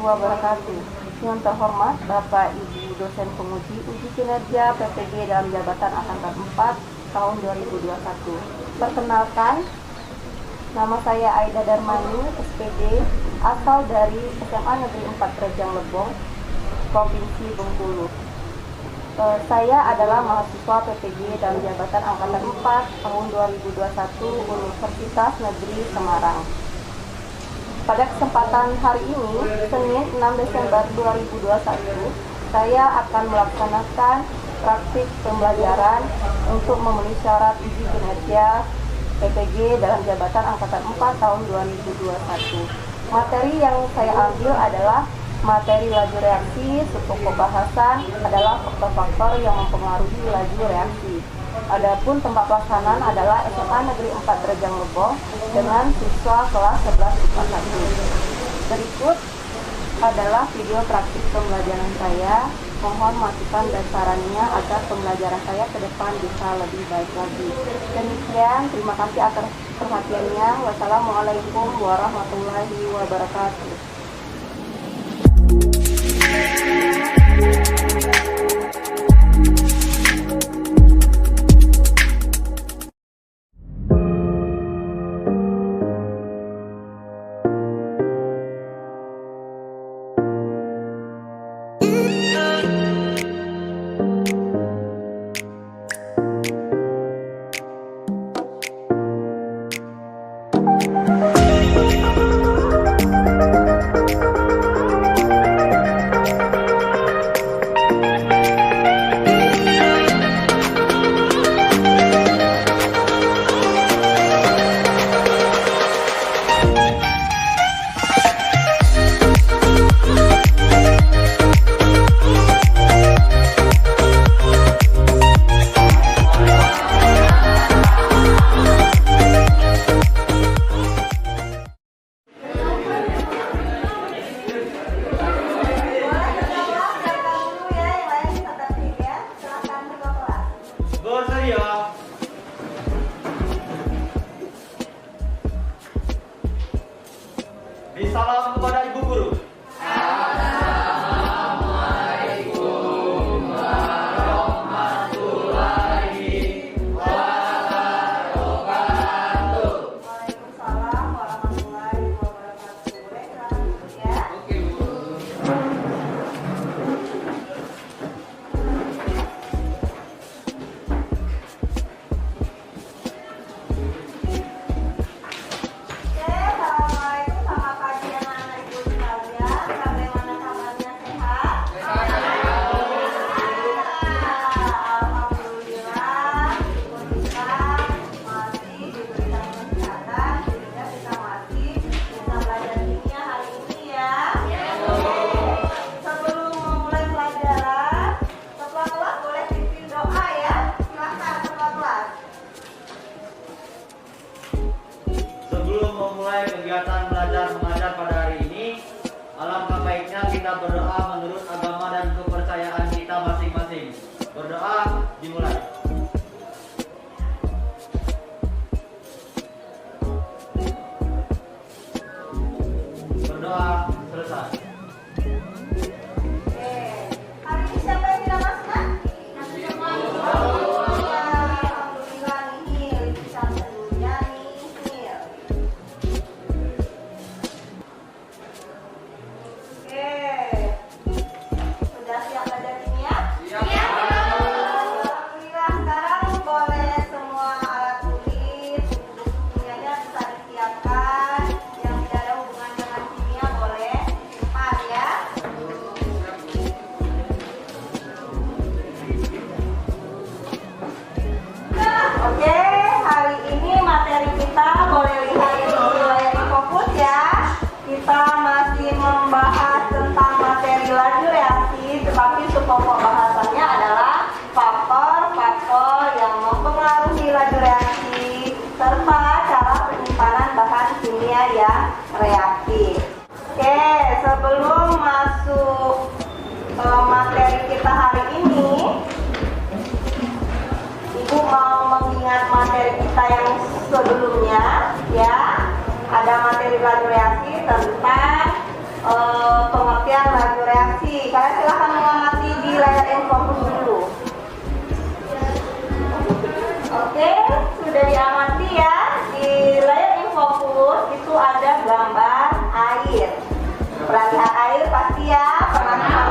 wabarakatuh. Yang terhormat Bapak Ibu dosen penguji uji kinerja PPG dalam jabatan angkatan 4 tahun 2021. Perkenalkan, nama saya Aida Darmani, SPD, asal dari SMA Negeri 4 Rejang Lebong, Provinsi Bengkulu. Saya adalah mahasiswa PPG dalam jabatan angkatan 4 tahun 2021 Universitas Negeri Semarang. Pada kesempatan hari ini, Senin 6 Desember 2021, saya akan melaksanakan praktik pembelajaran untuk memenuhi syarat uji kinerja PPG dalam jabatan angkatan 4 tahun 2021. Materi yang saya ambil adalah materi laju reaksi. Pokok bahasan adalah faktor-faktor yang mempengaruhi laju reaksi. Adapun tempat pelaksanaan adalah SMA Negeri 4 Rejang Lebong dengan siswa kelas 11 IPA 1. Berikut adalah video praktik pembelajaran saya. Mohon masukan dan sarannya agar pembelajaran saya ke depan bisa lebih baik lagi. Demikian, terima kasih atas perhatiannya. Wassalamualaikum warahmatullahi wabarakatuh. Salam kepada Ibu Guru. Assalamualaikum warahmatullahi wabarakatuh. Waalaikumsalam warahmatullahi wabarakatuh. Boleh silakan duduk ya. Oke, Bu. Kegiatan belajar mengajar pada hari ini, alangkah baiknya kita berdoa menurut agama dan kepercayaan kita masing-masing. Berdoa dimulai. Berdoa selesai. Hari ini siapa yang tidak masuk? Alhamdulillah, nihil. Bisa seluruhnya nihil. Sudah siap belajar kimia? Siap. Alhamdulillah, sekarang boleh semua alat tulis, buku kimianya bisa disiapkan. Yang tidak ada hubungan dengan kimia boleh simpan ya. Oke, hari ini materi kita boleh lihat mulai fokus ya. Kita masih membahas tentang materi laju reaksi, tetapi subpokok bahasannya adalah faktor-faktor yang mempengaruhi laju reaksi serta cara penyimpanan bahan kimia yang reaktif. Oke, sebelum masuk materi kita hari ini, Ibu mau mengingat materi kita yang sebelumnya ya. Ada materi laju reaksi tentang pengertian Silahkan mengamati di layar infocus dulu. Oke, sudah diamati ya. Di layar infocus itu ada gambar air. Pernah lihat air pasti ya, pernah lihat.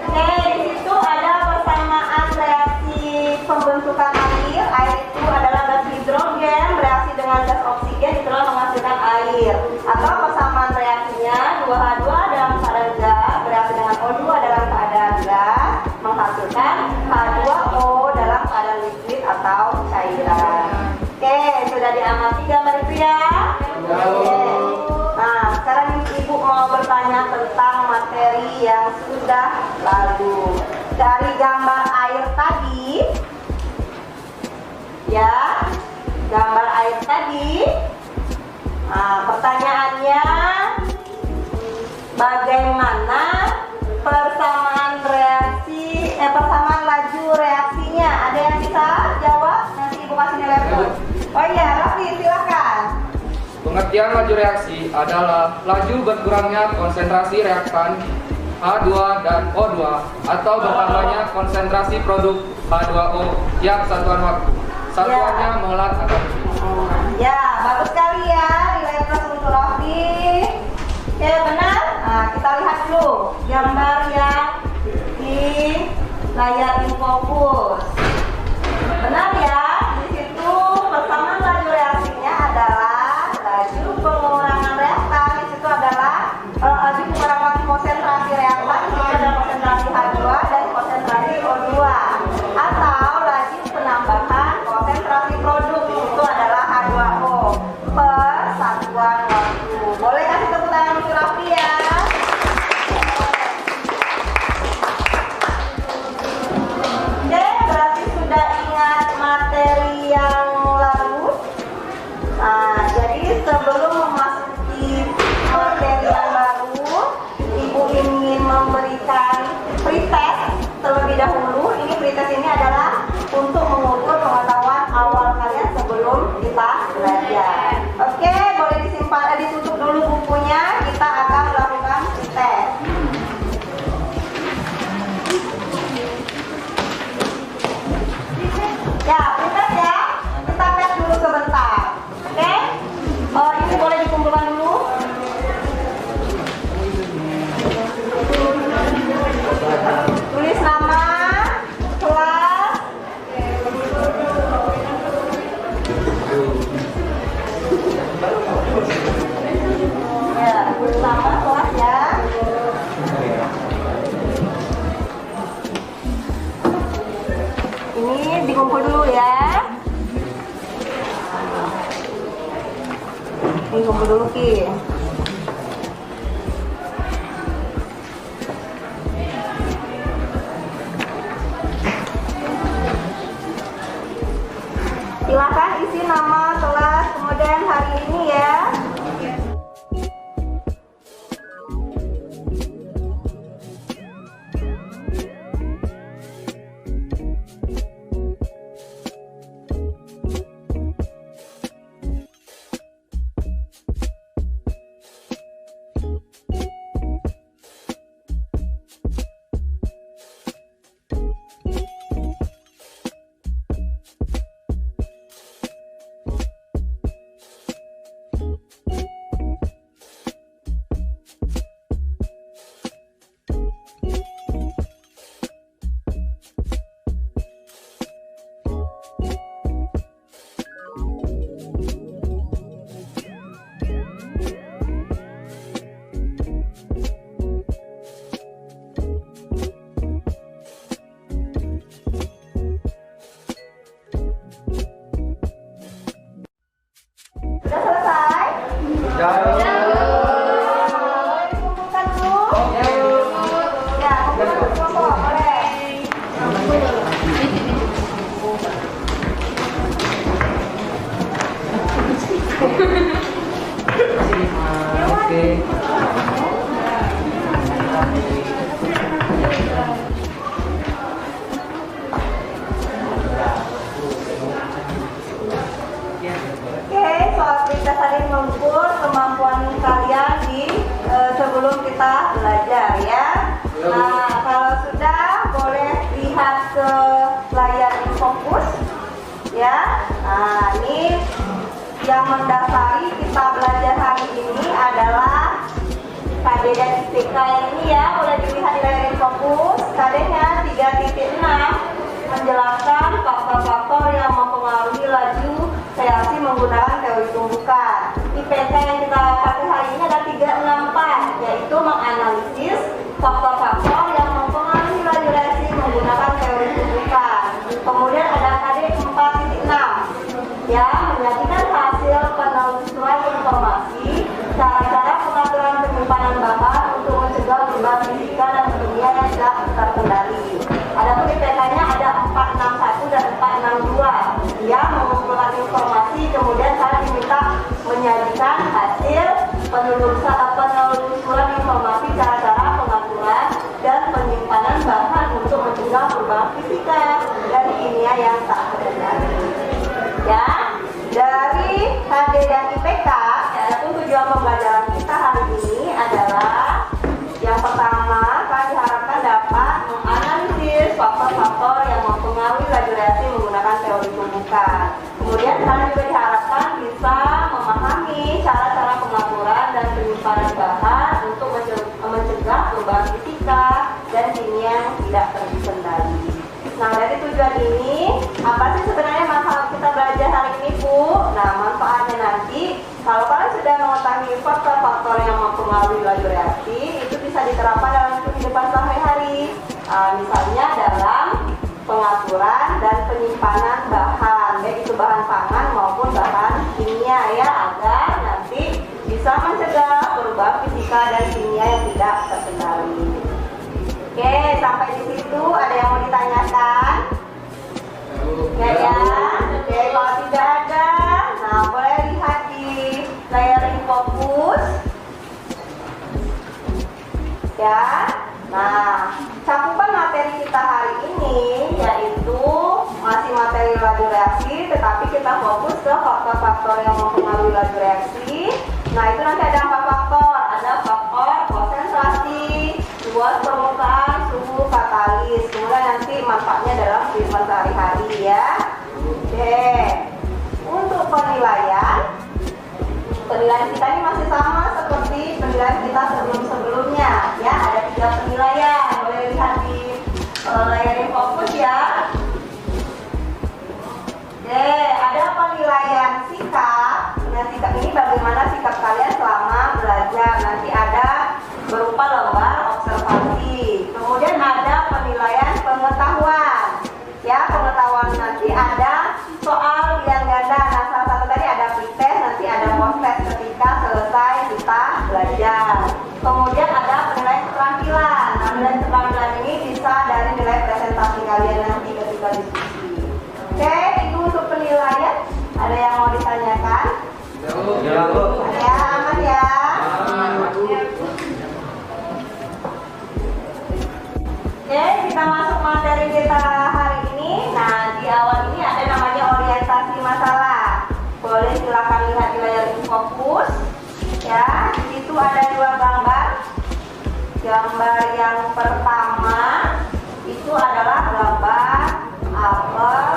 Oke, di situ ada persamaan reaksi pembentukan air. Air itu adalah gas hidrogen bereaksi dengan gas oksigen itulah menghasilkan air. Atau persamaan reaksinya 2H2 dalam keadaan gas bereaksi dengan O2 dalam keadaan gas menghasilkan H2O dalam keadaan liquid atau cairan. Oke, sudah diamati gambar itu ya? Oke. Nah, sekarang Ibu mau bertanya tentang materi yang sudah lalu. Dari gambar air tadi, ya, gambar air tadi. Nah, pertanyaannya, bagaimana persamaan persamaan laju reaksinya? Ada yang bisa jawab? Nanti Ibu kasih nilai plus. Oh iya, Raffi, silakan. Pengertian laju reaksi adalah laju berkurangnya konsentrasi reaktan H2 dan O2 atau bertambahnya konsentrasi produk H2O tiap satuan waktu. Satuannya molar atau detik. Ya, bagus sekali ya, nilai plus untuk Raffi. Oke, benar. Nah, kita lihat dulu gambar yang di layar infocus. Benar ya, di situ persamaan laju reaksinya adalah laju pengurangan reaktan. Di situ adalah laju pengurangan konsentrasi reaktan. Di situ ada konsentrasi H2 dan konsentrasi O2. Atau laju penambahan konsentrasi produk. Di situ adalah H2O per satuan waktu. Boleh kasih tepuk tangan untuk Raffi ya. Oke, berarti sudah ingat materi yang lalu. Nah, jadi sebelum memasuki materi yang baru, Ibu ingin memberikan pretest terlebih dahulu. Ini pretest ini adalah untuk mengukur pengetahuan awal kalian sebelum kita belajar. Oke, boleh disimpan, ditutup dulu bukunya. Kita akan melakukan pretest. Ya, pretest ya. Kita tes dulu sebentar. Oke? Ini boleh dikumpulkan dulu. Tulis nama, kelas. Ya, tulis nama, kelas ya. Ini dikumpul dulu ya. Ini kumpul dulu Ki. Silakan isi nama, kelas, kemudian hari ini ya. belajar ya. Nah, kalau sudah boleh lihat ke layar fokus ya. Nah, ini yang mendasari kita belajar hari ini adalah KD dan IPK yang ini ya, boleh dilihat di layar fokus. KD-nya 3.6 menjelaskan faktor-faktor yang mempengaruhi laju reaksi menggunakan teori tumbukan. IPK yang kita pakai hari ini ada 364, yaitu menganalisis faktor-faktor yang mempengaruhi laju reaksi menggunakan teori tumbukan. Kemudian ada KD 4.6 ya, menyajikan hasil penelusuran informasi, cara-cara pengaturan penyimpanan bahan untuk mencegah perubahan fisika dan kimia yang tidak terkendali. Adapun IPK-nya ada 461 dan 462. Dia mengumpulkan informasi, kemudian saya diminta menyajikan hasil penelusuran informasi, cara-cara pengaturan dan penyimpanan bahan untuk mencegah perubahan fisika dan kimia yang tak terkendali. Ya, dari KD dan IPK, adapun tujuan pembelajaran kita hari ini adalah yang pertama, kalian diharapkan dapat menganalisis faktor-faktor yang mempengaruhi laju reaksi menggunakan teori tumbukan. Kemudian kalian juga diharapkan bisa memahami cara-cara pengaturan dan penyimpanan bahan untuk mencegah perubahan fisika dan kimia yang tidak terkendali. Nah, dari tujuan ini, apa sih sebenarnya masalah kita belajar hari ini, Bu? Nah, manfaatnya nanti, kalau kalian sudah mengetahui faktor-faktor yang mempengaruhi laju reaksi, itu bisa diterapkan dalam kehidupan sehari-hari. Misalnya dalam pengaturan dan penyimpanan bahan, baik itu bahan pangan maupun bahan kimia ya, agar nanti bisa mencegah perubahan fisika dan kimia yang tidak terkendali. Oke, sampai di situ ada yang mau ditanyakan? Ya. Oke, kalau tidak ada, nah boleh lihat di layar fokus. Ya. Nah, cakupan materi kita hari ini yaitu masih materi laju reaksi, tetapi kita fokus ke faktor-faktor yang mempengaruhi laju reaksi. Nah, itu nanti ada 4 faktor. Ada faktor konsentrasi, luas permukaan, suhu, katalis. Kemudian nanti manfaatnya dalam kehidupan sehari-hari ya. Oke. Untuk penilaian kita ini masih sama seperti penilaian kita sebelum-sebelumnya ya. Ada 3 penilaian. Boleh lihat di layar fokus ya. Oke, ada penilaian sikap. Nah, sikap ini bagaimana sikap kalian selama belajar. Nanti ada berupa lembar observasi. Kemudian ada penilaian pengetahuan. Ya, pengetahuan nanti ada soal pilihan ganda. Nah, salah satu tadi ada pretest, nanti ada post-test ketika selesai kita belajar. Kemudian ada penilaian keterampilan. Nah, penilaian keterampilan ini bisa dari nilai presentasi kalian nanti ketika diskusi. Oke, itu untuk penilaian. Ada yang mau ditanyakan? Ya, Bu. Ya, aman ya. Oke, kita masuk materi kita hari ini. Nah, di awal ini ada namanya orientasi masalah. Boleh silakan lihat di layar fokus. Ya, di situ ada 2 gambar. Gambar yang pertama itu adalah gambar apel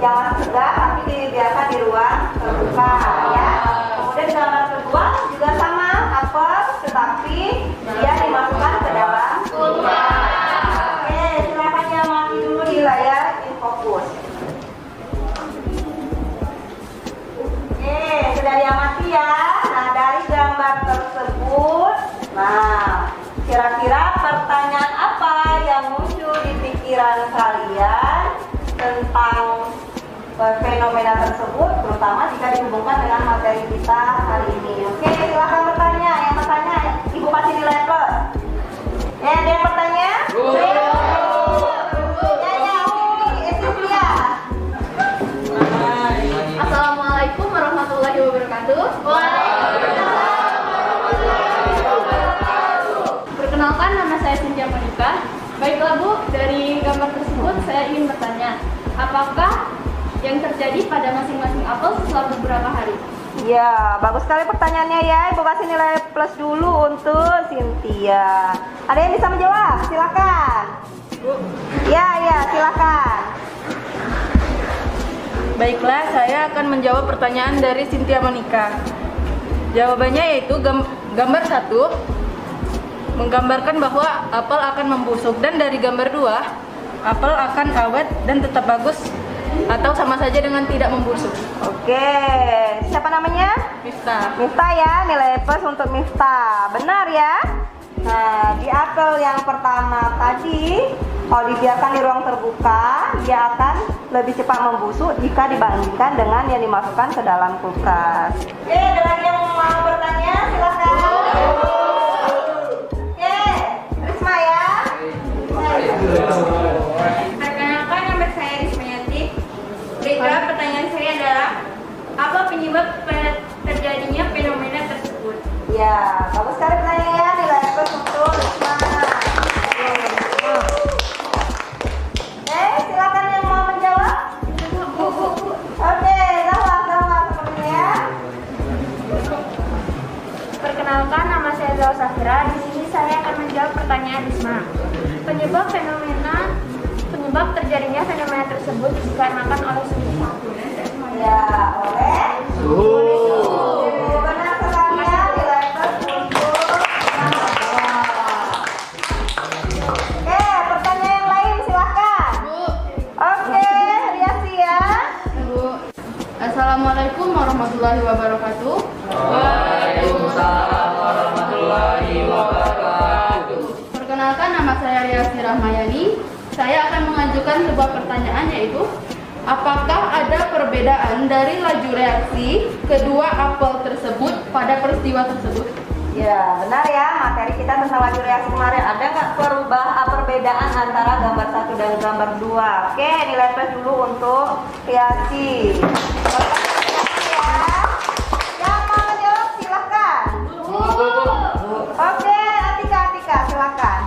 yang segar tapi dibiarkan di ruang terbuka ya. Kemudian gambar kedua juga sama, apel tetapi dia dimasukkan ke dalam kulkas. Oke, silakan diamati dulu di layar fokus. Oke, sudah diamati ya. Nah, dari gambar tersebut, nah kira-kira pertanyaan apa yang muncul di pikiran kalian tentang fenomena tersebut, terutama jika dihubungkan dengan materi kita hari ini. Oke, silakan bertanya. Yang bertanya, Ibu kasih nilai plus. Ya, ada yang bertanya? Assalamualaikum warahmatullahi wabarakatuh. Perkenalkan, nama saya Cynthia Monica. Baiklah Bu, dari gambar tersebut saya ingin bertanya, apakah yang terjadi pada masing-masing apel setelah beberapa hari? Ya, bagus sekali pertanyaannya ya. Ibu kasih nilai plus dulu untuk Cynthia. Ada yang bisa menjawab? Silakan. Ya, silakan. Baiklah, saya akan menjawab pertanyaan dari Cynthia Monica. Jawabannya yaitu gambar 1 menggambarkan bahwa apel akan membusuk, dan dari gambar 2 apel akan awet dan tetap bagus atau sama saja dengan tidak membusuk. Oke, siapa namanya? Miftah. Miftah ya, nilai plus untuk Miftah. Benar ya? Nah, di apel yang pertama tadi, kalau dibiarkan di ruang terbuka, dia akan lebih cepat membusuk jika dibandingkan dengan yang dimasukkan ke dalam kulkas. Oke, ada lagi yang mau bertanya? Silakan. Oke, Risma ya. Perkenalkan, nama saya Risma Yanti. Baiklah, pertanyaan saya adalah apa penyebab terjadinya fenomena tersebut? Ya, bagus sekali pertanyaannya. Nilai plus untuk Risma. Silakan yang mau menjawab. Oke, Zahwa sepertinya ya. Perkenalkan, nama saya Zawa Safira. Di sini saya akan menjawab pertanyaan Risma. Penyebab terjadinya fenomena tersebut dikarenakan oleh suhu. Ya, oleh suhu. Benar sekali ya, nilai plus untuk Oke, pertanyaan yang lain silakan. Oke, Riasi ya. Assalamualaikum warahmatullahi wabarakatuh. Waalaikumsalam warahmatullahi wabarakatuh. Perkenalkan, nama saya Riasi Rahmayani. Saya akan mengajukan sebuah pertanyaan, yaitu apakah ada perbedaan dari laju reaksi kedua apel tersebut pada peristiwa tersebut? Ya, benar ya. Materi kita tentang laju reaksi kemarin. Ada nggak perbedaan antara gambar 1 dan gambar 2? Oke, nilai plus dulu untuk reaksi. Yang mau menjawab silakan. Oke, Atika silakan.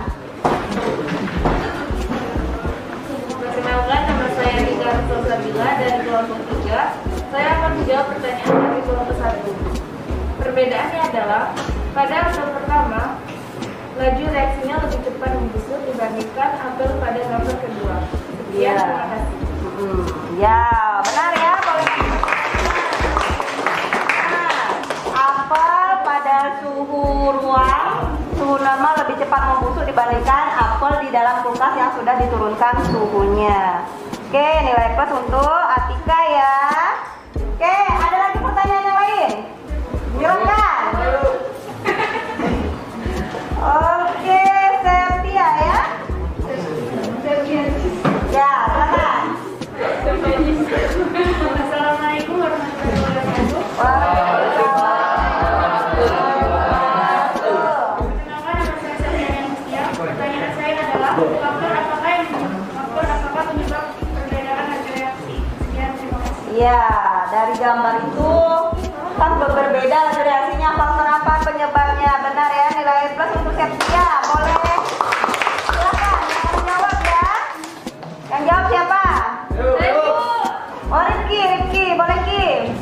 Perkenalkan, nama saya Rika Sabila dari kelompok 3. Saya akan menjawab pertanyaan dari kelompok 1. Perbedaannya adalah pada apel pertama, laju reaksinya lebih cepat membusuk dibandingkan apel pada gambar kedua. Sekian, terima kasih. Ya, benar ya. Apel pada suhu ruang, suhu normal lebih cepat membusuk dibandingkan apel di dalam kulkas yang sudah diturunkan suhunya. Oke, nilai plus untuk Atika ya. Oke, ada lagi pertanyaan yang lain? Silakan. Oke, Cynthia ya. Ya, silakan. Assalamualaikum warahmatullahi wabarakatuh. Perkenalkan, nama saya Safira Mustia. Pertanyaan saya adalah faktor apakah penyebab perbedaan laju reaksi? Sekian, terima kasih. Ya, dari gambar itu kan berbeda laju reaksinya. Faktor apa penyebabnya? Benar ya, nilai plus untuk Septia. Boleh silakan yang menjawab ya. Yang jawab siapa? Oh, Rifki, boleh Ki.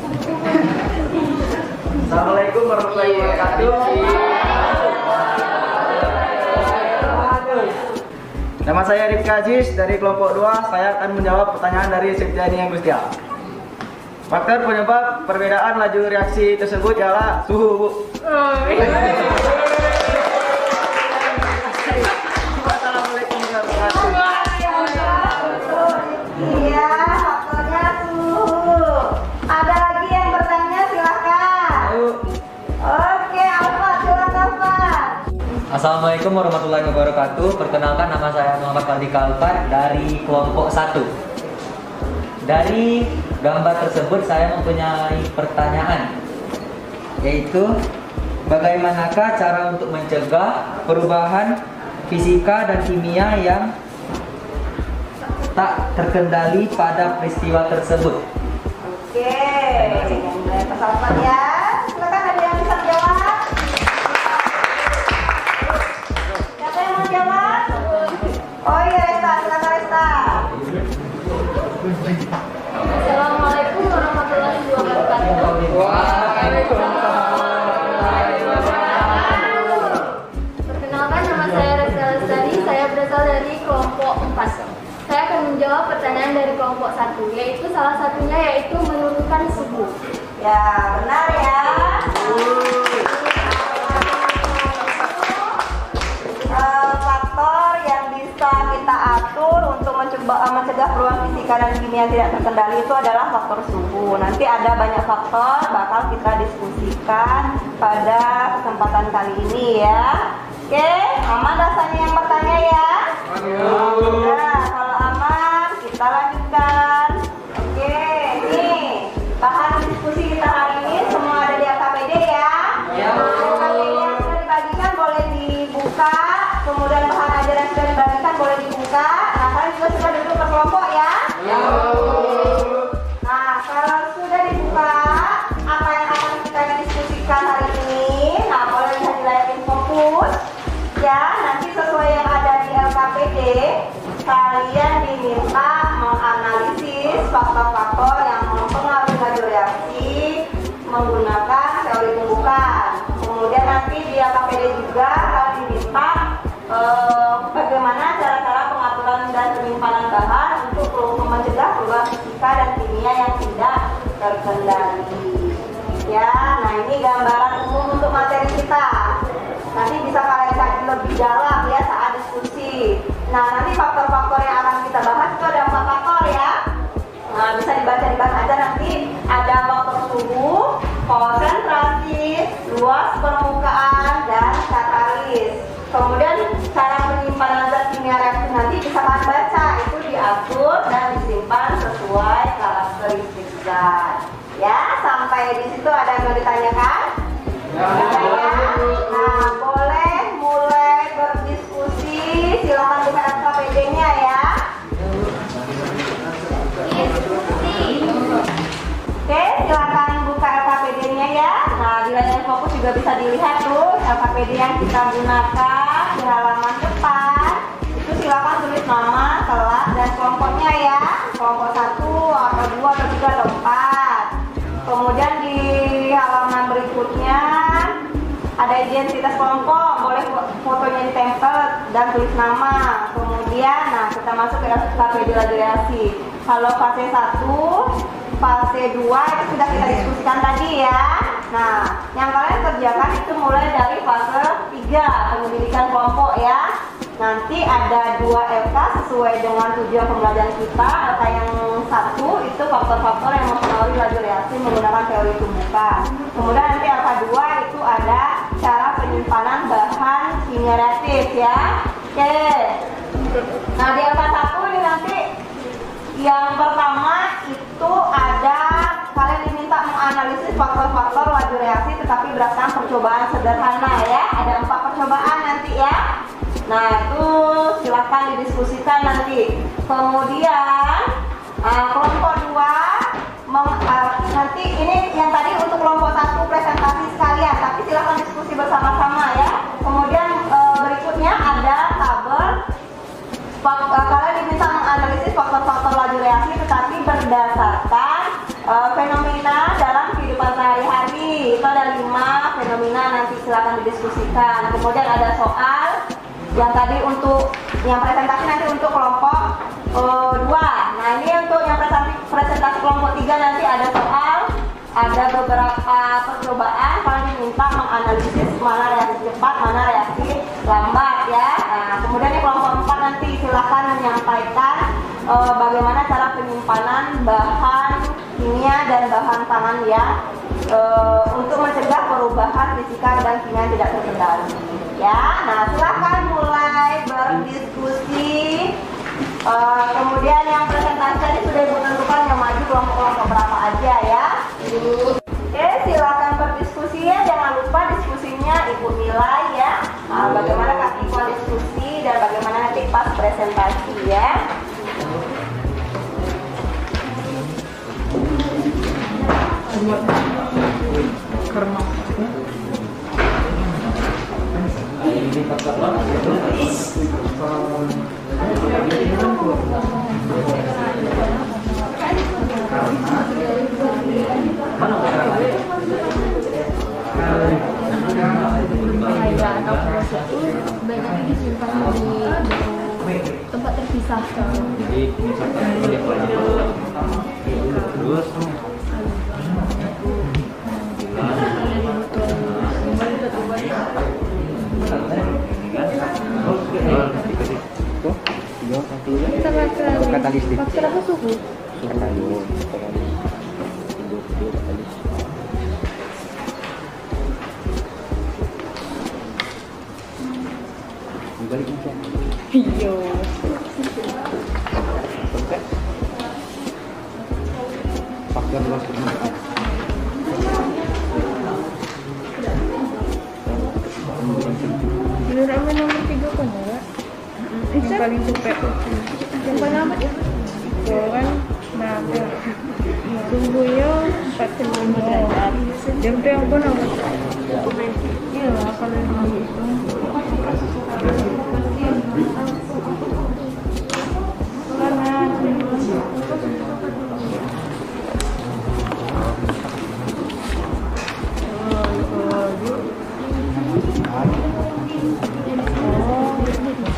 Assalamualaikum warahmatullahi wabarakatuh. Nama saya Rifki Aziz dari kelompok 2. Saya akan menjawab pertanyaan dari Septiani Agustia. Faktor penyebab perbedaan laju reaksi tersebut ialah suhu, Bu. Assalamualaikum warahmatullahi wabarakatuh. Iya, faktornya suhu. Ada lagi yang bertanya silakan. Oke, Alfa silakan Pak. Assalamualaikum warahmatullahi wabarakatuh. Perkenalkan, nama saya Muhammad Fardika Alfat dari kelompok 1. Dari gambar tersebut saya mempunyai pertanyaan, yaitu bagaimanakah cara untuk mencegah perubahan fisika dan kimia yang tak terkendali pada peristiwa tersebut? Oke, mulai persamaan ya. Silakan, ada yang bisa jawab? Siapa yang mau jawab? Oh iya, Resta, silakan Resta. Assalamualaikum warahmatullahi wabarakatuh. satu, yaitu salah satunya yaitu menurunkan suhu. Ya, benar ya. Faktor yang bisa kita atur untuk mencegah perubahan fisika dan kimia tidak terkendali itu adalah faktor suhu. Nanti ada banyak faktor bakal kita diskusikan pada kesempatan kali ini ya. Oke, aman rasanya yang bertanya ya? Nah, kalau aman kita lanjutkan. Oke, nih bahan diskusi kita hari ini semua ada di LKPD ya. LKPD yang sudah dibagikan boleh dibuka. Kemudian bahan ajaran yang sudah dibagikan boleh dibuka. Nah, kalian juga sudah duduk berkelompok ya? Nah, kalau sudah dibuka, apa yang akan kita diskusikan hari ini? Nah, boleh bisa dilihatin fokus. Ya, nanti sesuai yang ada di LKPD, kalian diminta menganalisis faktor-faktor yang mempengaruhi laju reaksi menggunakan teori tumbukan. Kemudian nanti di LKPD juga kalian diminta bagaimana cara-cara pengaturan dan penyimpanan bahan untuk mencegah perubahan fisika dan kimia yang tidak terkendali. Ya, nah ini gambaran umum untuk materi kita. Nanti bisa kalian kaji lebih dalam ya saat diskusi. Nah, nanti faktor-faktor yang akan kita bahas itu ada 4 faktor ya. Nah, bisa dibaca aja nanti. Ada faktor suhu, konsentrasi, luas permukaan, dan katalis. Kemudian cara penyimpanan zat kimia reaktif nanti bisa kalian baca, itu diatur dan disimpan sesuai karakteristik zat. Ya, sampai di situ ada yang mau ditanyakan? Ya. Nah, boleh mulai berdiskusi. Silakan buka LKPD-nya ya. Oke, silakan buka LKPD-nya ya. Nah, di layar fokus juga bisa dilihat tuh LKPD yang kita gunakan di halaman depan. Itu silakan tulis nama, kelas, dan kelompoknya ya. Kelompok 1 atau 2 atau 3 atau 4. Kemudian di halaman berikutnya ada identitas kelompok, boleh fotonya ditempel dan tulis nama. Kemudian, nah kita masuk ke LKPD laju reaksi. Kalau fase 1, fase 2 itu sudah kita diskusikan tadi ya. Nah, yang kalian kerjakan itu mulai dari fase 3, penyelidikan kelompok ya. Nanti ada 2 LK sesuai dengan tujuan pembelajaran kita. LK yang 1 itu faktor-faktor yang mempengaruhi laju reaksi menggunakan teori tumbukan. Kemudian nanti LK 2 itu ada cara penyimpanan bahan kimia reaktif ya. Oke. Nah, di LK 1 ini nanti yang pertama itu ada kalian diminta menganalisis faktor-faktor laju reaksi tetapi berdasarkan percobaan sederhana ya. Ada 4 percobaan nanti ya. Nah, itu silakan didiskusikan nanti. Kemudian kelompok 2 nanti ini yang tadi untuk kelompok 1 presentasi sekalian, tapi silakan diskusi bersama-sama ya. Kemudian berikutnya ada tabel kalian diminta menganalisis faktor-faktor laju reaksi tetapi berdasarkan fenomena dalam kehidupan sehari-hari. Itu ada 5 fenomena, nanti silakan didiskusikan. Kemudian ada soal yang tadi untuk yang presentasi nanti untuk kelompok 2. Nah, ini untuk yang presentasi kelompok 3 nanti ada soal, ada beberapa percobaan. Kalian diminta menganalisis mana reaksi cepat, mana reaksi lambat ya. Nah, kemudian di kelompok 4 nanti silakan menyampaikan bagaimana cara penyimpanan bahan kimia dan bahan pangan ya untuk mencegah perubahan fisika dan kimia yang tidak terkendali ya. Nah, silakan mulai berdiskusi. Kemudian yang presentasi tadi sudah ibu tentukan yang maju kelompok-kelompok berapa aja ya. Oke, silakan berdiskusi ya. Jangan lupa diskusinya ibu nilai ya. Bagaimana kaki diskusi dan bagaimana nanti pas presentasi ya. Banyak disimpan di tempat terpisah. Jadi misalkan balik lagi terus katalistik. Faktor apa suhu? Iya. Faktor Menurut nomor 3 kan ya? Yang paling cepet. Yang paling lambat ya? Itu kan nah, tunggunya 45 derajat. Jam itu yang pun apa? Iya lah kalau yang itu.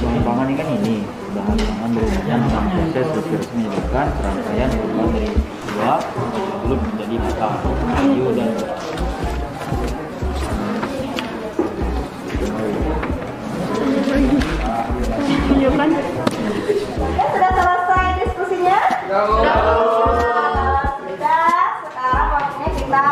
Pengembangan ini kan ini bahan pangan berhubungan dengan proses terus menyebabkan serangkaian perubahan dari buah belum menjadi matang, kayu dan Tunjukkan. Oke, sudah selesai diskusinya? Sudah, sekarang waktunya kita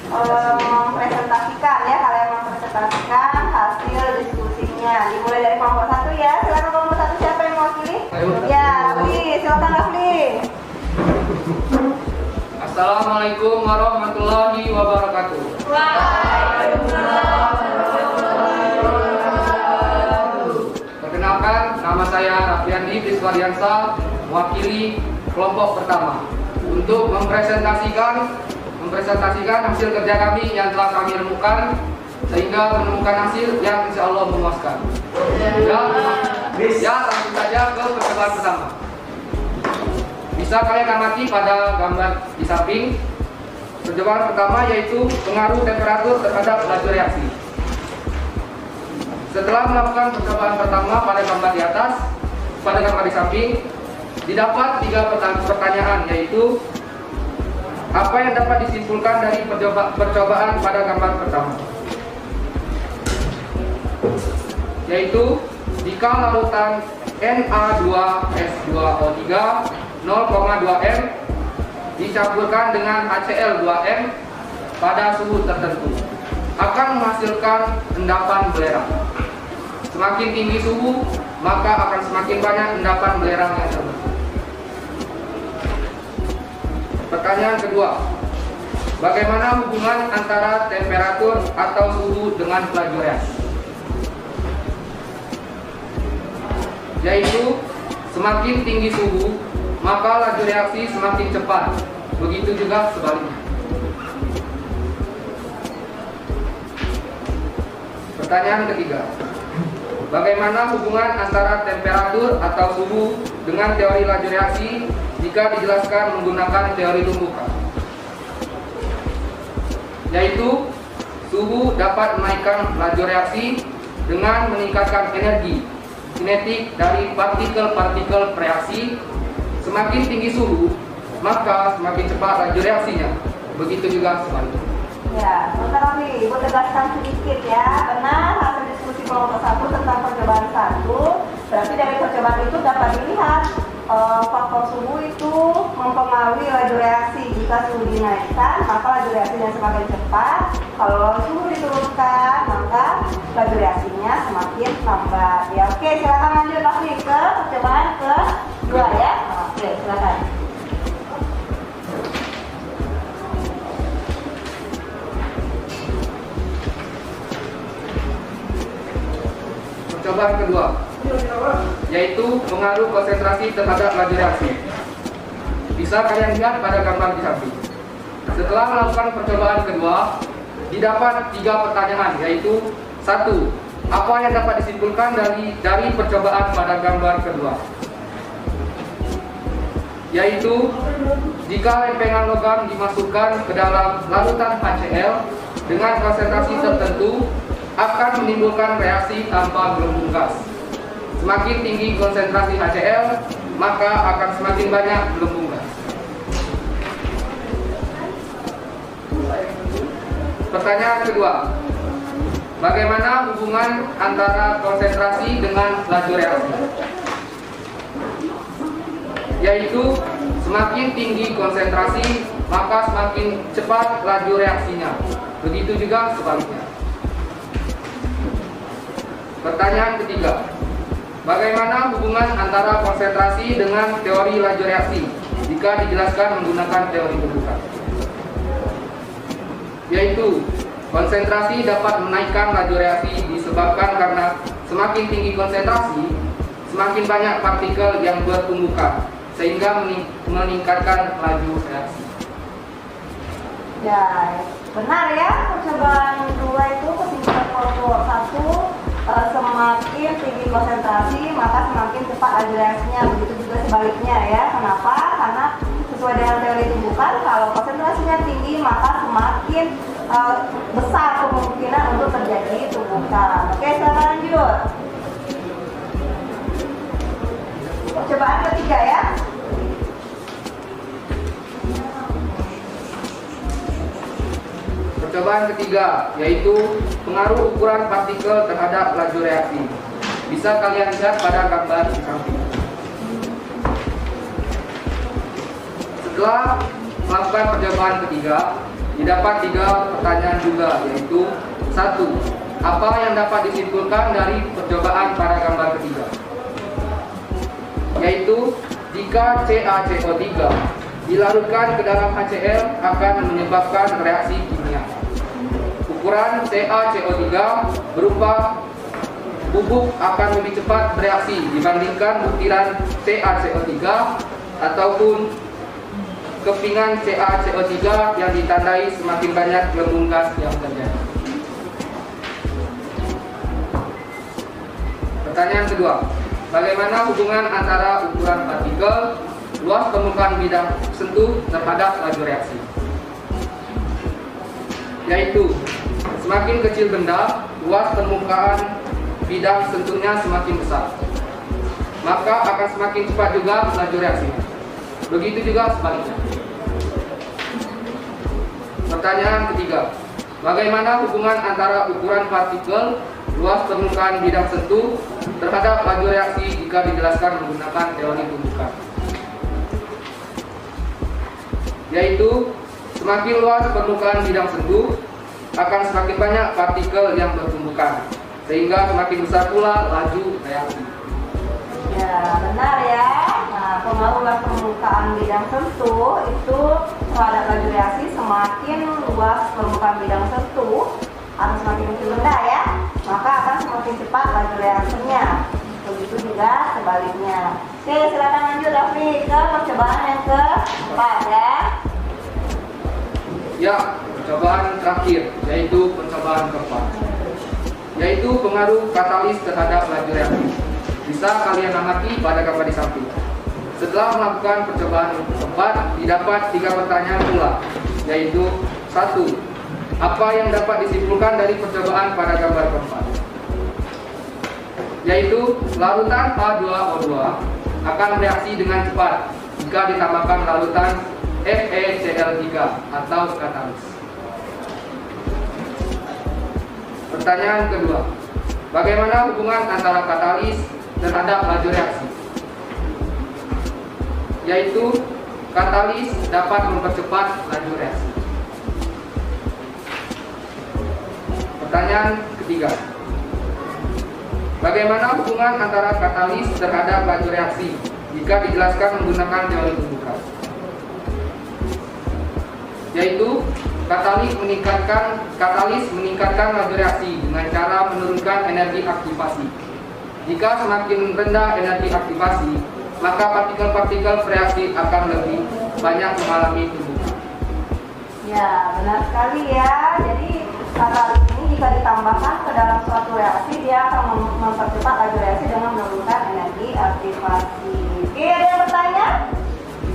mempresentasikan ya, kalian mempresentasikan hasil diskusinya. Dimulai dari kelompok 1 ya. Silakan kelompok 1, siapa yang mewakili? Ya, Rafli, silakan Rafli. Assalamualaikum warahmatullahi wabarakatuh. Perkenalkan, nama saya Rafliandi Priswadiansa, mewakili kelompok pertama untuk mempresentasikan hasil kerja kami yang telah kami remukan sehingga menemukan hasil yang insya Allah memuaskan. Ya, langsung saja ke percobaan pertama. Bisa kalian amati pada gambar di samping. Percobaan pertama yaitu pengaruh temperatur terhadap laju reaksi. Setelah melakukan percobaan pertama pada gambar di atas, pada gambar di samping, didapat 3 pertanyaan yaitu apa yang dapat disimpulkan dari percobaan pada gambar pertama? Yaitu jika larutan Na2S2O3 0,2 m dicampurkan dengan HCl2m pada suhu tertentu akan menghasilkan endapan belerang. Semakin tinggi suhu, maka akan semakin banyak endapan belerang yang terbentuk. Pertanyaan kedua, bagaimana hubungan antara temperatur atau suhu dengan laju reaksi? Yaitu semakin tinggi suhu, maka laju reaksi semakin cepat. Begitu juga sebaliknya. Pertanyaan ketiga, bagaimana hubungan antara temperatur atau suhu dengan teori laju reaksi jika dijelaskan menggunakan teori tumbukan? Yaitu suhu dapat menaikkan laju reaksi dengan meningkatkan energi kinetik dari partikel-partikel reaksi. Semakin tinggi suhu, maka semakin cepat laju reaksinya. Begitu juga sebaliknya. Ya, sebentar Rafli, Ibu tegaskan sedikit ya. Benar, hasil diskusi kelompok 1 tentang percobaan 1. Berarti dari percobaan itu dapat dilihat faktor suhu itu mempengaruhi laju reaksi. Jika suhu dinaikkan, maka laju reaksinya semakin cepat. Kalau suhu diturunkan, maka laju reaksinya semakin lambat. Ya, oke, silakan lanjut Rafli ke percobaan kedua ya. Oke, silakan. Percobaan kedua, yaitu pengaruh konsentrasi terhadap laju reaksi. Bisa kalian lihat pada gambar di samping. Setelah melakukan percobaan kedua, didapat 3 pertanyaan, yaitu 1. Apa yang dapat disimpulkan dari percobaan pada gambar kedua? Yaitu jika lempengan logam dimasukkan ke dalam larutan HCl dengan konsentrasi tertentu akan menimbulkan reaksi tanpa gelembung gas. semakin tinggi konsentrasi HCl, maka akan semakin banyak gelembung gas. Pertanyaan kedua, bagaimana hubungan antara konsentrasi dengan laju reaksi? Yaitu semakin tinggi konsentrasi, maka semakin cepat laju reaksinya. Begitu juga sebaliknya. Pertanyaan ketiga, bagaimana hubungan antara konsentrasi dengan teori laju reaksi jika dijelaskan menggunakan teori tumbukan? Yaitu konsentrasi dapat menaikkan laju reaksi disebabkan karena semakin tinggi konsentrasi, semakin banyak partikel yang bertumbukan sehingga meningkatkan laju reaksi. Ya, benar ya, percobaan 2 itu kesimpulan kelompok 1, semakin tinggi konsentrasi maka semakin cepat laju reaksinya. Begitu juga sebaliknya ya. Kenapa? Karena sesuai dengan teori tumbukan, kalau konsentrasinya tinggi maka semakin besar kemungkinan untuk terjadi tumbukan. Oke, silakan lanjut. Percobaan ketiga ya. Percobaan ketiga yaitu pengaruh ukuran partikel terhadap laju reaksi. Bisa kalian lihat pada gambar di samping. Setelah melakukan percobaan ketiga, didapat 3 pertanyaan juga, yaitu 1. Apa yang dapat disimpulkan dari percobaan pada gambar ketiga? Yaitu jika CaCO3 dilarutkan ke dalam HCl akan menyebabkan reaksi kimia. Ukuran CaCO3 berupa bubuk akan lebih cepat bereaksi dibandingkan butiran CaCO3 ataupun kepingan CaCO3 yang ditandai semakin banyak gelembung gas yang terjadi. Pertanyaan kedua, bagaimana hubungan antara ukuran partikel, luas permukaan bidang sentuh terhadap laju reaksi? Yaitu semakin kecil benda, luas permukaan bidang sentuhnya semakin besar, maka akan semakin cepat juga laju reaksinya. Begitu juga sebaliknya. Pertanyaan ketiga, bagaimana hubungan antara ukuran partikel, luas permukaan bidang sentuh terhadap laju reaksi jika dijelaskan menggunakan teori tumbukan? Yaitu semakin luas permukaan bidang sentuh akan semakin banyak partikel yang bertumbukan, sehingga semakin besar pula laju reaksi. Ya, benar ya. Nah, pengaruh luas permukaan bidang sentuh itu terhadap laju reaksi, semakin luas permukaan bidang sentuh atau semakin kecil benda ya, maka akan semakin cepat laju reaksinya. Begitu juga sebaliknya. Oke, silakan lanjut Raffi ke percobaan yang keempat ya. Ya, percobaan terakhir yaitu percobaan keempat, yaitu pengaruh katalis terhadap laju reaksi. Bisa kalian amati pada gambar di samping. Setelah melakukan percobaan keempat, didapat 3 pertanyaan pula, yaitu 1. Apa yang dapat disimpulkan dari percobaan pada gambar keempat? Yaitu larutan H2O2 akan bereaksi dengan cepat jika ditambahkan larutan FeCl3 atau katalis. Pertanyaan kedua, bagaimana hubungan antara katalis terhadap laju reaksi? Yaitu katalis dapat mempercepat laju reaksi. Pertanyaan ketiga, bagaimana hubungan antara katalis terhadap laju reaksi jika dijelaskan menggunakan teori tumbukan? Yaitu katalis meningkatkan laju reaksi dengan cara menurunkan energi aktivasi. Jika semakin rendah energi aktivasi, maka partikel-partikel bereaksi akan lebih banyak mengalami tumbukan. Ya, benar sekali ya. Jadi katalis ini jika ditambahkan ke dalam suatu reaksi, dia akan mempercepat laju reaksi dengan menurunkan energi aktivasi. Oke, ada yang bertanya?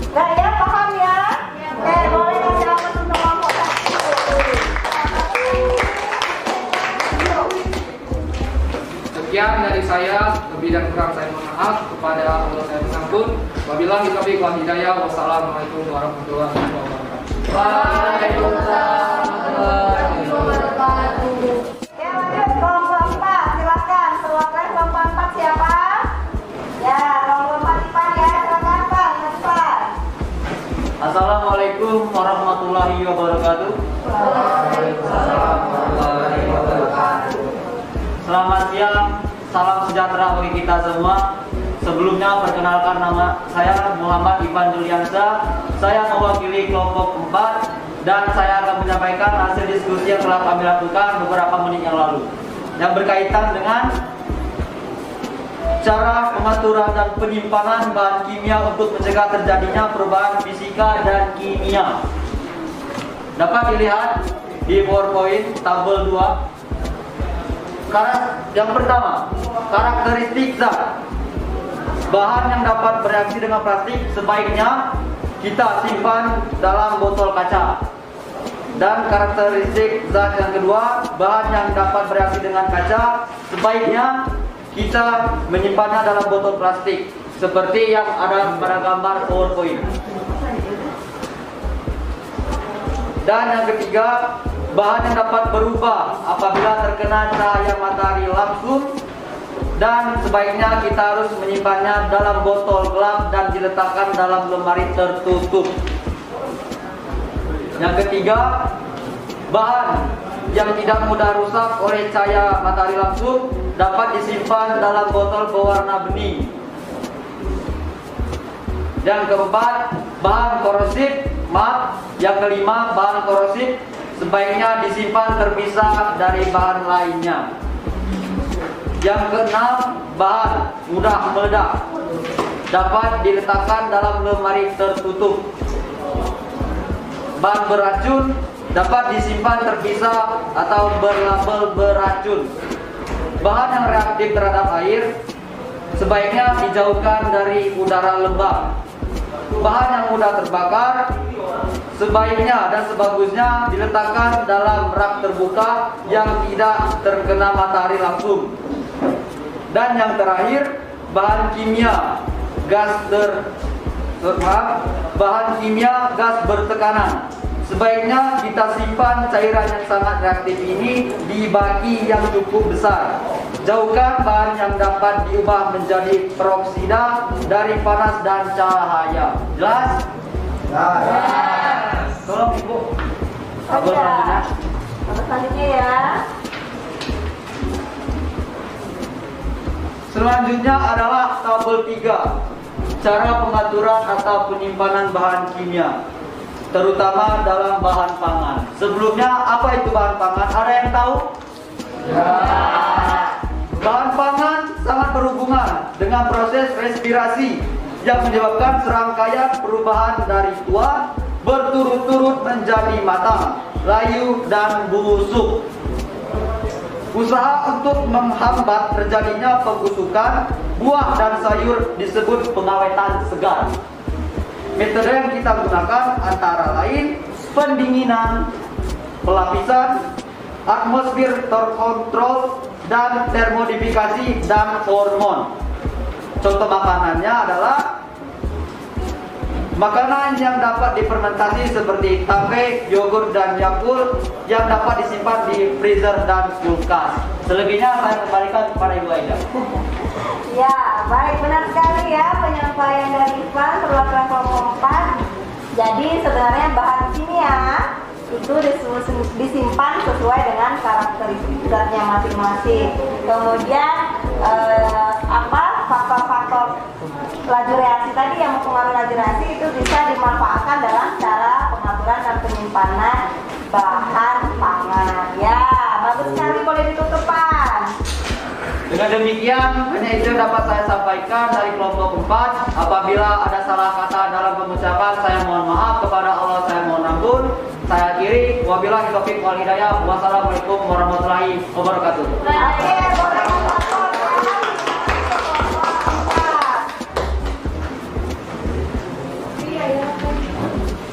Enggak ya, paham ya? Oke, boleh kasih apa untuk kelompok 1. Sekian dari saya, lebih dan kurang saya mohon maaf. Kepada Allah saya mengampun. Wabillahi taufiq wal hidayah. Wassalamualaikum warahmatullahi wabarakatuh. Waalaikumsalam warahmatullahi wabarakatuh. Ya, lanjut kelompok 4. Silakan. Perwakilan kelompok 4 siapa? Ya, kelompok 4 Ipan ya. Silakan Pak, Ipan. Assalamualaikum warahmatullahi wabarakatuh. Waalaikumsalam warahmatullahi wabarakatuh. Selamat siang, salam sejahtera bagi kita semua. Sebelumnya perkenalkan, nama saya Muhammad Ivan Juliansa. Saya mewakili kelompok 4 dan saya akan menyampaikan hasil diskusi yang telah kami lakukan beberapa menit yang lalu yang berkaitan dengan cara pengaturan dan penyimpanan bahan kimia untuk mencegah terjadinya perubahan fisika dan kimia. Dapat dilihat di PowerPoint tabel 2. Yang pertama, karakteristik zat. Bahan yang dapat bereaksi dengan plastik sebaiknya kita simpan dalam botol kaca. Dan karakteristik zat yang kedua, bahan yang dapat bereaksi dengan kaca sebaiknya kita menyimpannya dalam botol plastik seperti yang ada pada gambar PowerPoint. Dan yang ketiga, bahan yang dapat berubah apabila terkena cahaya matahari langsung dan sebaiknya kita harus menyimpannya dalam botol gelap dan diletakkan dalam lemari tertutup. Yang ketiga, bahan yang tidak mudah rusak oleh cahaya matahari langsung dapat disimpan dalam botol berwarna bening. Yang keempat, bahan korosif. Yang kelima, bahan korosif sebaiknya disimpan terpisah dari bahan lainnya. Yang keenam, bahan mudah meledak dapat diletakkan dalam lemari tertutup. Bahan beracun dapat disimpan terpisah atau berlabel beracun. Bahan yang reaktif terhadap air sebaiknya dijauhkan dari udara lembab. Bahan yang mudah terbakar sebaiknya dan sebagusnya diletakkan dalam rak terbuka yang tidak terkena matahari langsung. Dan yang terakhir, bahan kimia gas bertekanan. Sebaiknya kita simpan cairan yang sangat reaktif ini di baki yang cukup besar. Jauhkan bahan yang dapat diubah menjadi peroksida dari panas dan cahaya. Jelas? Jelas. Tolong Ibu. Tabel selanjutnya. Tabel selanjutnya ya. Selanjutnya adalah tabel 3. Cara pengaturan atau penyimpanan bahan kimia, terutama dalam bahan pangan. Sebelumnya, apa itu bahan pangan? Ada yang tahu? Ya. Bahan pangan sangat berhubungan dengan proses respirasi yang menyebabkan serangkaian perubahan dari tua berturut-turut menjadi matang, layu, dan busuk. Usaha untuk menghambat terjadinya pembusukan buah dan sayur disebut pengawetan segar. Metode yang kita gunakan antara lain pendinginan, pelapisan, atmosfer terkontrol, dan termodifikasi dan hormon. Contoh makanannya adalah makanan yang dapat difermentasi seperti tape, yogurt, dan Yakult yang dapat disimpan di freezer dan kulkas. Selebihnya saya kembalikan kepada Ibu Aida. Ya, baik, benar sekali ya penyampaian dari Ivan perwakilan kelompok 4. Jadi sebenarnya bahan kimia itu disimpan sesuai dengan karakteristik zatnya masing-masing. Kemudian faktor-faktor laju reaksi tadi yang mempengaruhi laju reaksi itu bisa dimanfaatkan dalam cara pengaturan dan penyimpanan bahan pangan. Ya, bagus sekali, boleh ditutupkan. Dengan demikian, hanya itu yang dapat saya sampaikan dari kelompok 4. Apabila ada salah kata dalam pengucapan, saya mohon maaf. Kepada Allah saya mohon ampun. Saya akhiri. Wabillahi taufiq wal hidayah. Wassalamualaikum warahmatullahi wabarakatuh.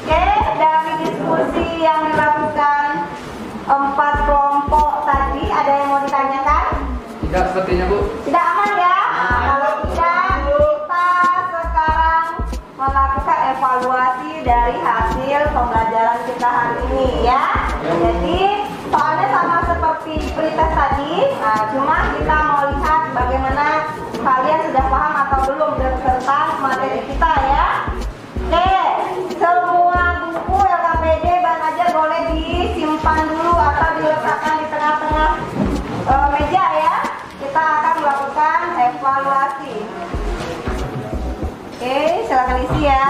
Oke, dari diskusi yang dilakukan 4 kelompok tadi, ada yang mau ditanyakan? Tidak sepertinya Bu. Tidak aman ya? Kalau tidak dari hasil pembelajaran kita hari ini ya. Jadi soalnya sama seperti pretest tadi, cuma kita mau lihat bagaimana kalian sudah paham atau belum tentang materi kita ya. Oke, semua buku LKPD Ban Ajar boleh disimpan dulu atau diletakkan di tengah-tengah meja ya. Kita akan melakukan evaluasi. Oke, silakan isi ya.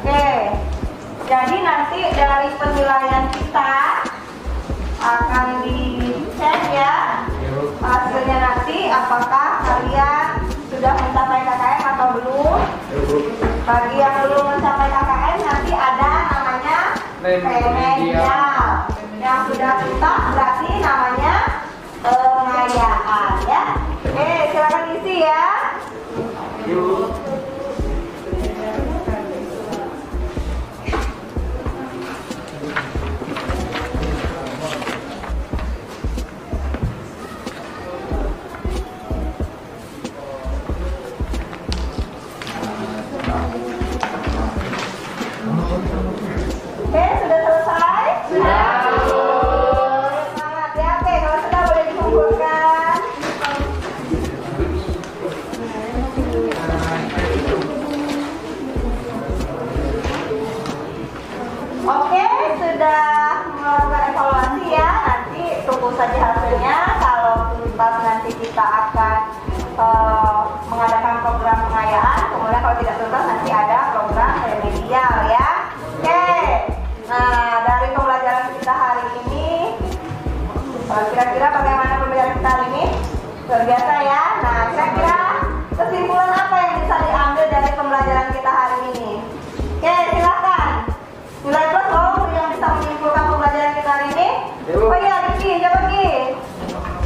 Oke, jadi nanti dari penilaian kita akan dicek ya hasilnya nanti apakah kalian sudah mencapai KKM atau belum. Bagi yang belum mencapai KKM nanti ada namanya remedial. Yang sudah tuntas berarti namanya pengayaan ya. Oke, silakan isi ya. Oke, sudah selesai? Sudah. Semangat ya. Oke, kalau sudah boleh dikumpulkan. Oke, sudah melakukan evaluasi ya. Nanti tunggu saja hasilnya. Kalau tuntas nanti kita akan mengadakan program pengayaan. Kemudian kalau tidak tuntas nanti ada program remedial ya. Oke. Nah, dari pembelajaran kita hari ini, kira-kira bagaimana pembelajaran kita hari ini? Luar biasa ya. Nah, kira-kira kesimpulan apa yang bisa diambil dari pembelajaran kita hari ini? Oke, silakan. Nilai plus dong yang bisa menyimpulkan pembelajaran kita hari ini. Oh iya, Riki, coba Riki.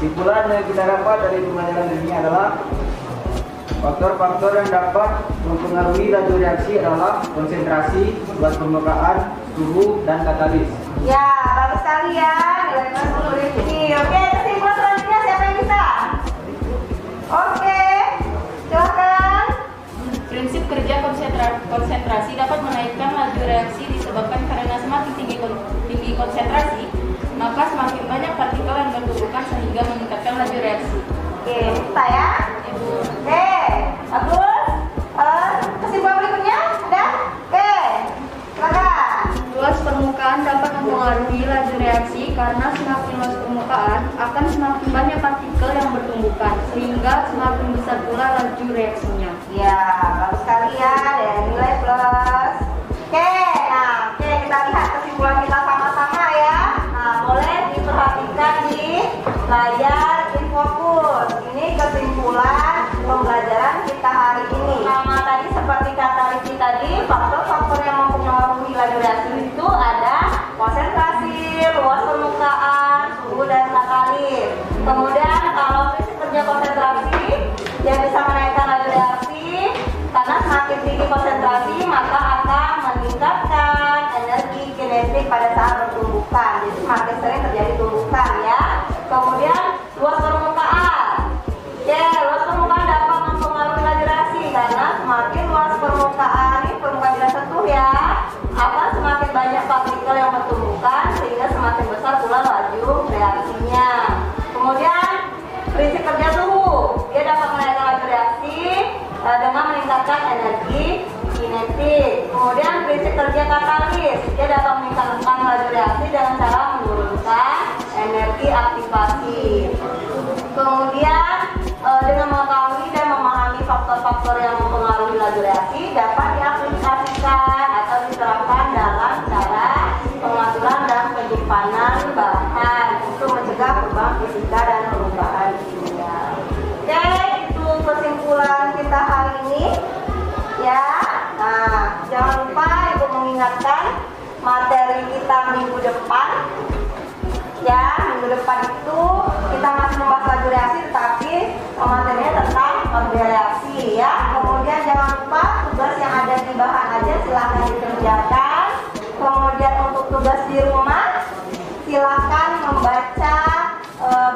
Kesimpulan yang kita dapat dari pembelajaran ini adalah faktor-faktor yang dapat mempengaruhi laju reaksi adalah konsentrasi, luas permukaan, suhu, dan katalis. Ya, bagus sekali ya. Nilai plus untuk Riki. Oke, kesimpulan selanjutnya siapa yang bisa? Oke, silakan. Prinsip kerja konsentrasi dapat menaikkan laju reaksi disebabkan karena semakin tinggi konsentrasi, maka semakin banyak partikel yang bertumbukan sehingga meningkatkan laju reaksi. Oke, bisa ya. Oke, bagus. Kesimpulan berikutnya ada? Oke, silakan. Luas permukaan dapat mempengaruhi laju reaksi karena semakin luas permukaan akan semakin banyak partikel yang bertumbukan sehingga semakin besar pula laju reaksinya. Ya, bagus sekali ya. Ada nilai plus. Oke, nah, kita lihat kesimpulan kita sama-sama ya. Nah, boleh diperhatikan di layar InfoKurs. Ini kesimpulan pembelajaran kita hari ini. Sama tadi seperti kata Riki tadi, faktor-faktor yang mempengaruhi laju reaksi itu ada konsentrasi, luas permukaan, suhu, dan katalis. Kemudian kalau prinsip kerja konsentrasi yang bisa menaikkan laju reaksi karena semakin tinggi konsentrasi maka akan meningkatkan energi kinetik pada saat bertumbukan. Jadi semakin sering terjadi tumbukan ya. Kemudian luas permukaan. Ya, luas permukaan dapat mempengaruhi laju reaksi karena semakin luas permukaan ini permukaan tidak sentuh ya, akan semakin banyak partikel yang bertumbukan sehingga semakin besar pula laju reaksinya. Kemudian prinsip kerja suhu, dia dapat menaikkan laju reaksi dengan meningkatkan energi kinetik. Kemudian prinsip kerja katalis, dia dapat meningkatkan laju reaksi dengan cara menurunkan energi aktivasi. Kemudian dengan mengetahui dan memahami faktor-faktor yang mempengaruhi laju reaksi dapat diaplikasikan atau diterapkan dalam cara pengaturan dan penyimpanan bahan untuk mencegah perubahan fisika dan perubahan kimia. Oke, itu kesimpulan kita hari ini ya. Nah, jangan lupa Ibu mengingatkan materi kita minggu depan ya. Minggu depan itu kita masih membahas laju reaksi tetapi materinya tentang reaksi ya. Kemudian jangan lupa tugas yang ada di bahan aja silahkan dikerjakan. Kemudian untuk tugas di rumah silahkan membaca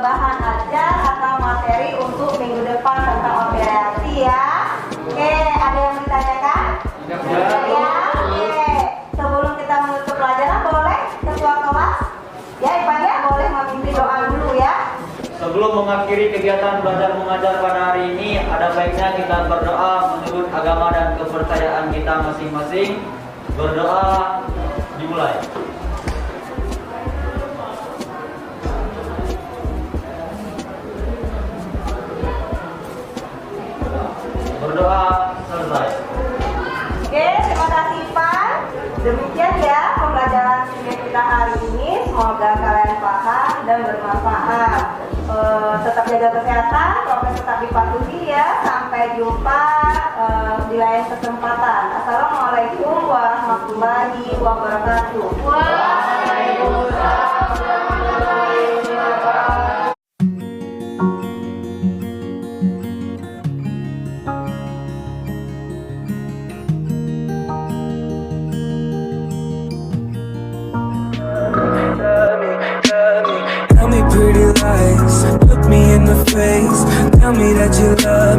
bahan ajar atau materi untuk minggu depan tentang reaksi ya. Sebelum mengakhiri kegiatan belajar mengajar pada hari ini, ada baiknya kita berdoa menurut agama dan kepercayaan kita masing-masing. Berdoa dimulai. Berdoa selesai. Oke, terima kasih Pak. Demikian ya pembelajaran kimia kita hari ini. Semoga kalian paham dan bermanfaat. Tetap jaga kesehatan, prokes tetap dipatuhi ya. Sampai jumpa di lain kesempatan. Assalamualaikum warahmatullahi wabarakatuh. Waalaikumsalam warahmatullahi wabarakatuh. Tell me pretty lies, look me in the face. Tell me that you love